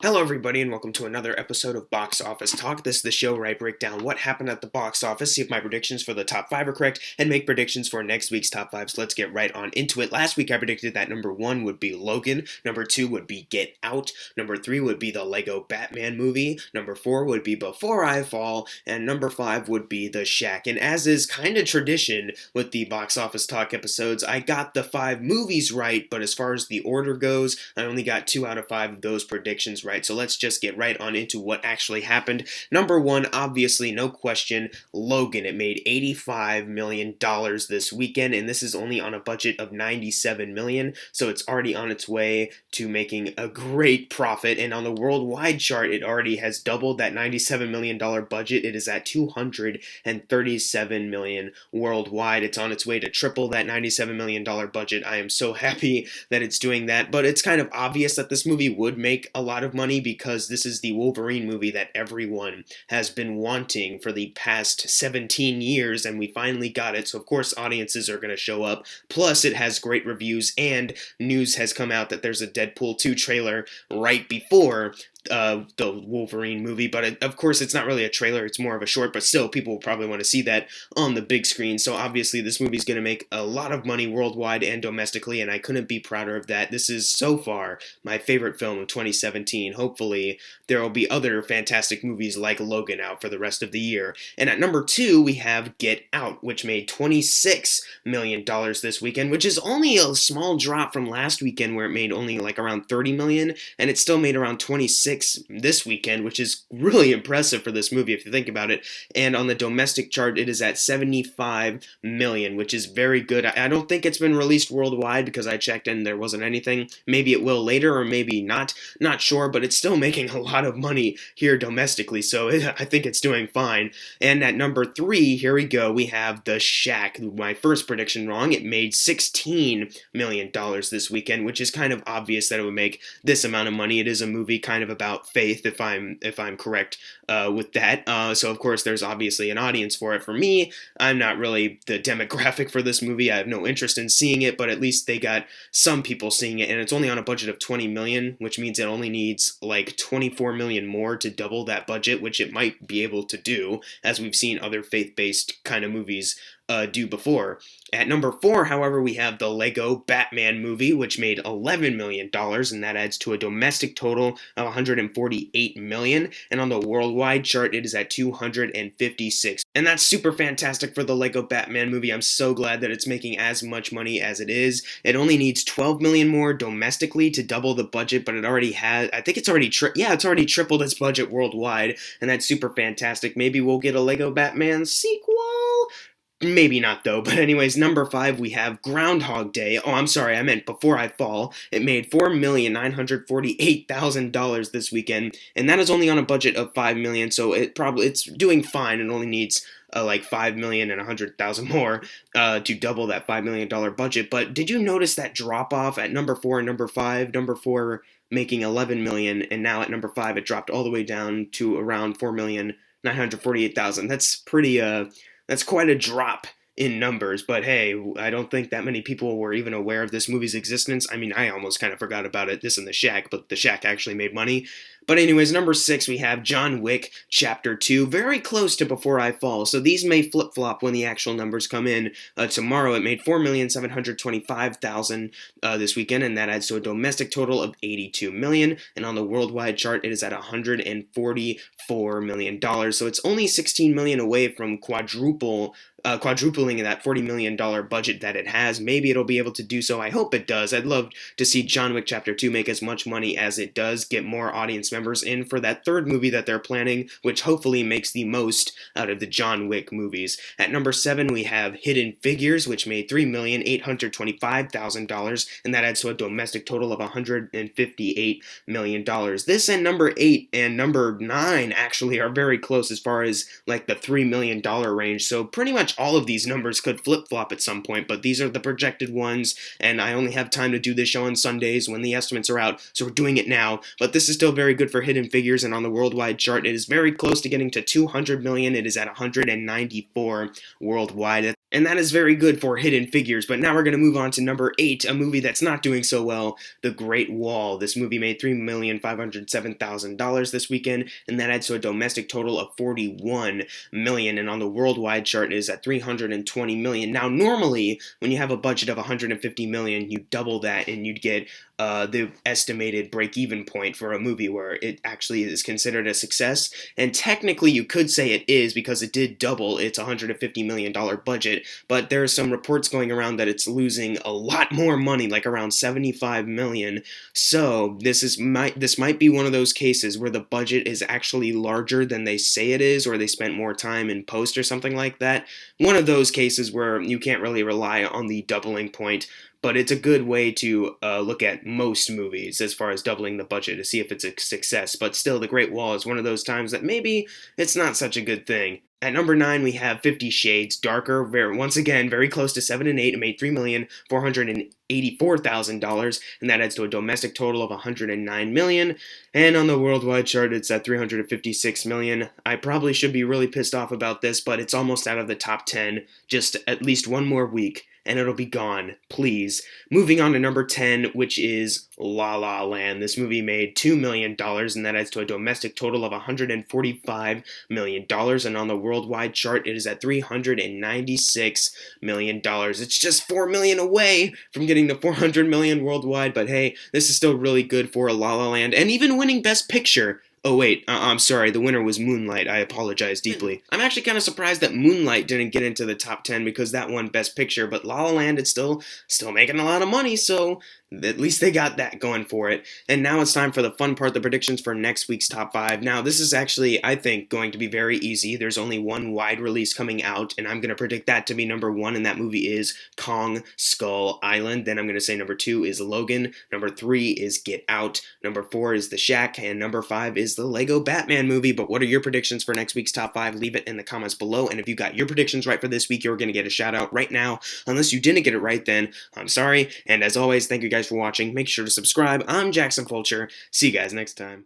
Hello, everybody, and welcome to another episode of Box Office Talk. This is the show where I break down what happened at the box office, see if my predictions for the top 5 are correct, and make predictions for next week's top 5. So let's get right on into it. Last week I predicted that number 1 would be Logan, number 2 would be Get Out, number 3 would be the Lego Batman movie, number 4 would be Before I Fall, and number 5 would be The Shack. And as is kind of tradition with the Box Office Talk episodes, I got the 5 movies right, but as far as the order goes, I only got 2 out of 5 of those predictions right. So let's just get right on into what actually happened. Number 1, obviously, no question, Logan. It made $85 million this weekend, and this is only on a budget of $97 million, so it's already on its way to making a great profit. And on the worldwide chart, it already has doubled that $97 million budget. It is at $237 million worldwide. It's on its way to triple that $97 million budget. I am so happy that it's doing that, but it's kind of obvious that this movie would make a lot of money because this is the Wolverine movie that everyone has been wanting for the past 17 years, and we finally got it, so of course audiences are going to show up. Plus, it has great reviews, and news has come out that there's a Deadpool 2 trailer right before the Wolverine movie, but of course it's not really a trailer, it's more of a short, but still people will probably want to see that on the big screen. So obviously this movie's going to make a lot of money worldwide and domestically, and I couldn't be prouder of that. This is so far my favorite film of 2017. Hopefully there will be other fantastic movies like Logan out for the rest of the year. And at number 2 we have Get Out, which made $26 million this weekend, which is only a small drop from last weekend where it made only like around $30 million, and it still made around 26 this weekend, which is really impressive for this movie if you think about it. And on the domestic chart, it is at $75 million, which is very good. I don't think it's been released worldwide because I checked and there wasn't anything. Maybe it will later or maybe not sure, but it's still making a lot of money here domestically, so I think it's doing fine. And at number 3, here we go, we have The Shack. My first prediction wrong. It made $16 million this weekend, which is kind of obvious that it would make this amount of money. It is a movie kind of about faith, if I'm correct with that. So of course there's obviously an audience for it. For me, I'm not really the demographic for this movie. I have no interest in seeing it, but at least they got some people seeing it, and it's only on a budget of $20 million, which means it only needs like $24 million more to double that budget, which it might be able to do, as we've seen other faith-based kind of movies do before. At number 4, however, we have the Lego Batman movie, which made $11 million, and that adds to a domestic total of $148 million, and on the worldwide chart, it is at $256. And that's super fantastic for the Lego Batman movie. I'm so glad that it's making as much money as it is. It only needs $12 million more domestically to double the budget, but it already has, I think it's already, it's already tripled its budget worldwide, and that's super fantastic. Maybe we'll get a Lego Batman sequel? Maybe not though, but anyways, number 5 we have Groundhog Day. Oh, I'm sorry, I meant Before I Fall. It made $4,948,000 this weekend, and that is only on a budget of $5 million, so it's doing fine. It only needs like $5 million and $100,000 more to double that $5 million budget. But did you notice that drop off at number 4 and number 5? Number 4 making $11 million, and now at number 5 it dropped all the way down to around $4,948,000. That's pretty that's quite a drop in numbers, but hey, I don't think that many people were even aware of this movie's existence. I mean, I almost kind of forgot about it, this and The Shack, but The Shack actually made money. But anyways, number 6, we have John Wick Chapter 2, very close to Before I Fall, so these may flip-flop when the actual numbers come in. Tomorrow, it made $4,725,000 this weekend, and that adds to a domestic total of $82 million, and on the worldwide chart, it is at $144 million, so it's only $16 million away from quadrupling that $40 million budget that it has. Maybe it'll be able to do so. I hope it does. I'd love to see John Wick Chapter 2 make as much money as it does, get more audience members in for that third movie that they're planning, which hopefully makes the most out of the John Wick movies. At number 7, we have Hidden Figures, which made $3,825,000, and that adds to a domestic total of $158 million. This and number 8 and number 9 actually are very close as far as like the $3 million range, so pretty much all of these numbers could flip-flop at some point, but these are the projected ones, and I only have time to do this show on Sundays when the estimates are out, so we're doing it now. But this is still very good good for Hidden Figures, and on the worldwide chart, it is very close to getting to 200 million. It is at 194 worldwide. And that is very good for Hidden Figures. But now we're going to move on to number 8, a movie that's not doing so well, The Great Wall. This movie made $3,507,000 this weekend, and that adds to a domestic total of 41 million. And on the worldwide chart, it is at 320 million. Now, normally, when you have a budget of 150 million, you double that and you'd get the estimated break-even point for a movie where it actually is considered a success. And technically, you could say it is because it did double its $150 million budget, but there are some reports going around that it's losing a lot more money, like around 75 million. So this might be one of those cases where the budget is actually larger than they say it is, or they spent more time in post or something like that. One of those cases where you can't really rely on the doubling point. But it's a good way to look at most movies as far as doubling the budget to see if it's a success. But still, The Great Wall is one of those times that maybe it's not such a good thing. At number 9, we have 50 Shades Darker. Once again, very close to 7 and 8. It made $3,484,000, and that adds to a domestic total of 109 million. And on the worldwide chart, it's at 356 million. I probably should be really pissed off about this, but it's almost out of the top 10. Just at least one more week, and it'll be gone, please. Moving on to number 10, which is La La Land. This movie made $2 million, and that adds to a domestic total of $145 million, and on the worldwide chart, it is at $396 million. It's just $4 million away from getting to 400 million worldwide, but hey, this is still really good for La La Land, and even winning Best Picture. Oh wait, I'm sorry, the winner was Moonlight. I apologize deeply. I'm actually kind of surprised that Moonlight didn't get into the top 10 because that won Best Picture, but La La Land is still making a lot of money, so at least they got that going for it. And now it's time for the fun part, the predictions for next week's top 5. Now, this is actually, I think, going to be very easy. There's only one wide release coming out, and I'm going to predict that to be number 1, and that movie is Kong Skull Island. Then I'm going to say number 2 is Logan. Number 3 is Get Out. Number 4 is The Shack. And number 5 is the Lego Batman movie. But what are your predictions for next week's top 5? Leave it in the comments below. And if you got your predictions right for this week, you're going to get a shout out right now. Unless you didn't get it right, then I'm sorry. And as always, thank you guys for watching. Make sure to subscribe. I'm Jackson Fulcher. See you guys next time.